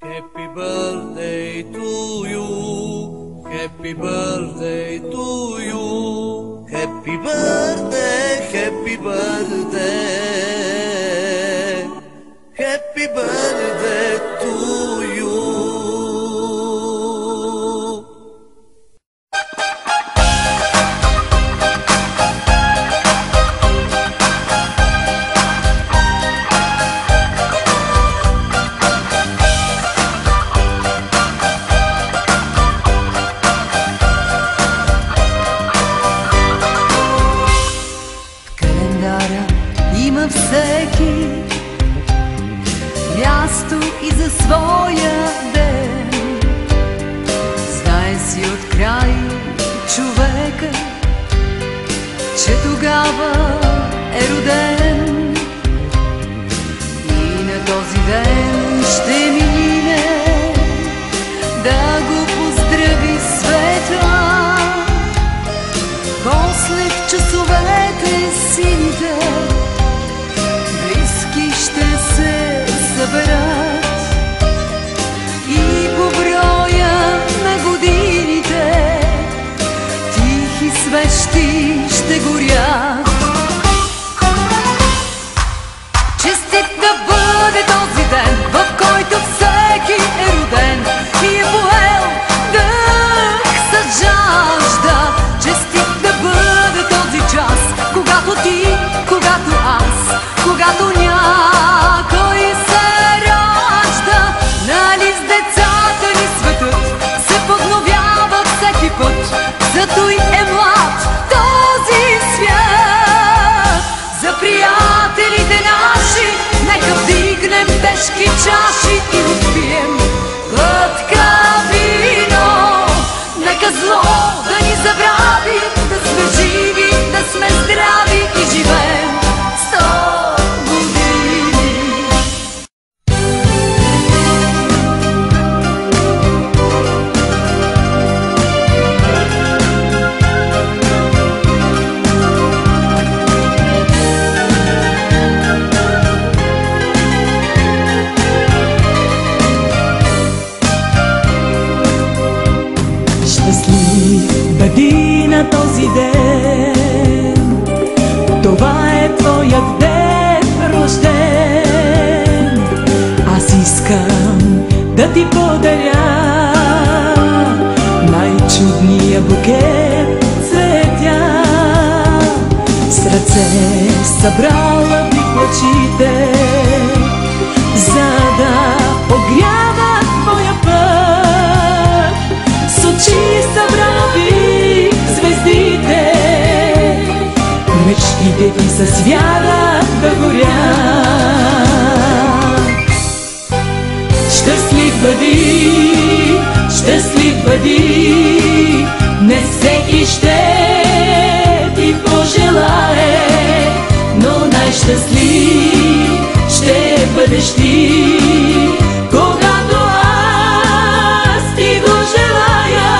Happy birthday to you. Happy birthday to you. Happy birthday, happy birthday. Happy birthday to you. Има всеки място и за своя ден. Знае си от край човека, че тогава е роден. И на този ден ще мине да го поздрави света. После в часовете сините ще се съберат и по броя на годините тихи свещи ще горят. Честит да бъде този ден, в който всеки е роден и е поел дъх с жажда. Честит да бъде този час, когато ти, когато аз, когато някой се ражда. Нали с децата ни светът се подновява всеки път, зато и е млад този свят. За приятелите наши нека вдигнем тежки чаши и отпием глътка вино. Нека зло да ни забрави, да сме живи, да сме здрави и живеем на този ден. Това е твоят ден рожден. Аз искам да ти подаря най-чудния букет цветя. С ръце събрала би плочите, за да огряват твоя път. С очи събрала би звездите, мечтите ти с вяра да горят. Щастлив бъди, не всеки ще ти пожелае, но най-щастлив ще бъдеш ти, когато аз ти го желая.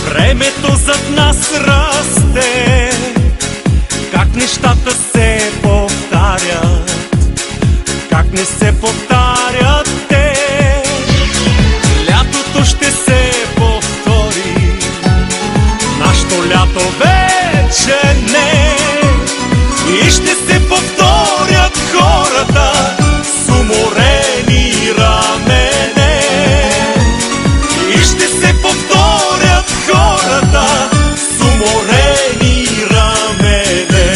Времето зад нас расте, как нещата се повтарят, как не се повтарят те. Лятото ще се повтори, нашето лято вече не. И ще се повторят хората с уморени рамене. И ще се повторят хората с уморени рамене.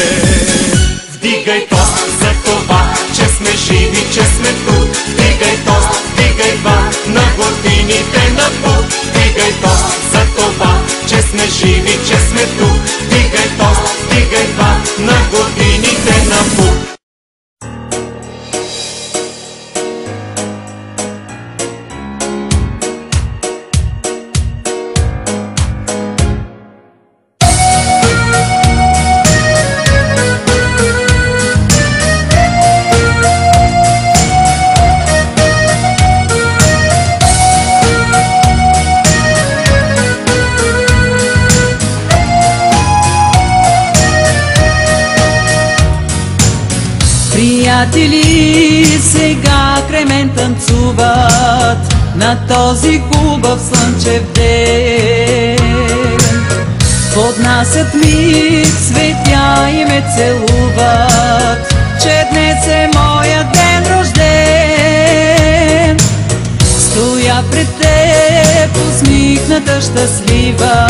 Вдигай тост за това, че сме живи, че сме тук. Вдигай тост, вдигай два, на годините напук. Вдигай тост за това, че сме живи, че сме тук. Вдигай тост, вдигай два, на годините приятели сега край мен танцуват на този хубав слънчев ден. Поднасят ми цветя и ме целуват, че днес е моя ден рожден. Стоя пред теб, усмихната щастлива,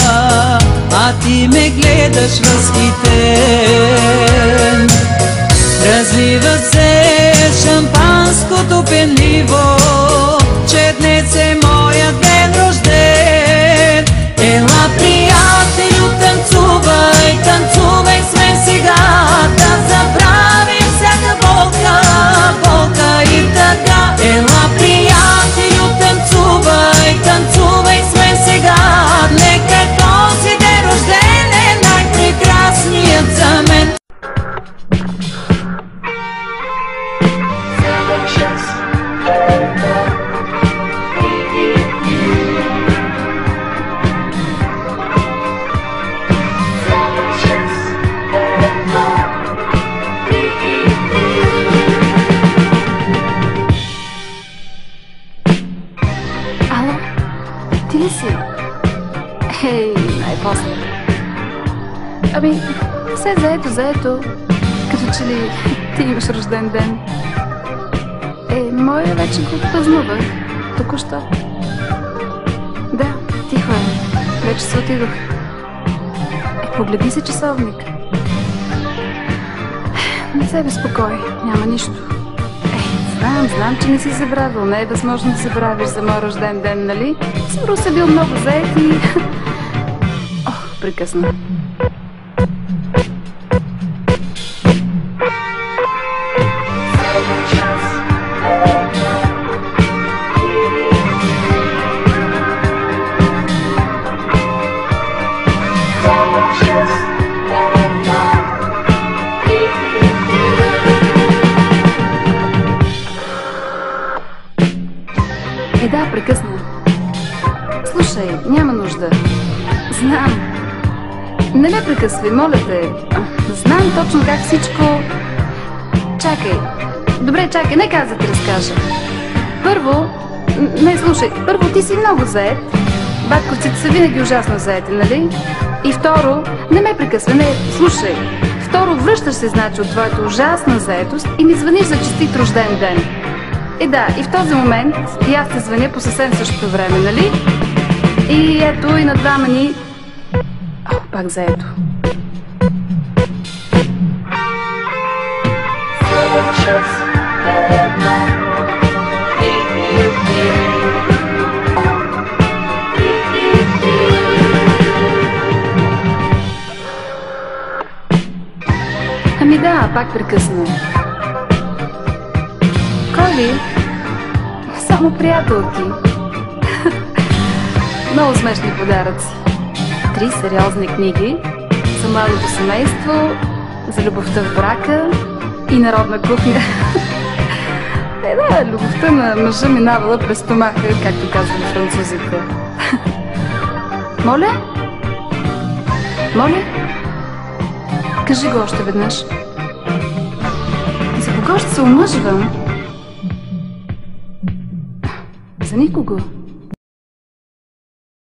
а ти ме гледаш възхитен. Разлива се шампанското пенливо, че днес е моя ден рожден. Ела, приятелю, танцувай, танцувай с мен сега, да забравим всяка болка, болка и тъга. Ела, приятелю, танцувай, танцувай с мен сега, нека този ден рожден е най-прекрасният за мен. Ало, ти ли си? Ей, най-после. Ами, все заето. Като че ли ти имаш рожден ден. Моя вече го празнувах. Току-що. Да, тихо е. Вече се отидох. Погледни се часовник. Не се безпокой, няма нищо. Знам, че не си забравил. Не е възможно да забравиш за мой рожден ден, нали? Скоро си бил много заед и... Ох, прекъсна. Да, прекъсна. Слушай, няма нужда. Знам. Не ме прекъсвай, моля те. Знам точно как всичко... Чакай. Добре, чакай, нека аз да ти разкажа. Първо... Не, слушай. Първо, ти си много заед. Батковците са винаги ужасно заети, нали? И второ... Не ме прекъсвай, не, слушай. Второ, връщаш се, значи, от твоята ужасна заетост и ми звъниш за честит рожден ден. Да, и в този момент и аз те звъня по съвсем същото време, нали? И ето и на двама ни... О, пак заето. Ами да, пак прекъсна. Кой ли? Само приятелки. Много смешни подаръци. 3 сериозни книги за младото семейство, за любовта в брака и народна кухня. Да, любовта на мъжа минавала през стомаха, както казват французите. Моля? Моля? Кажи го още веднъж. За кого ще се омъжвам? За никого.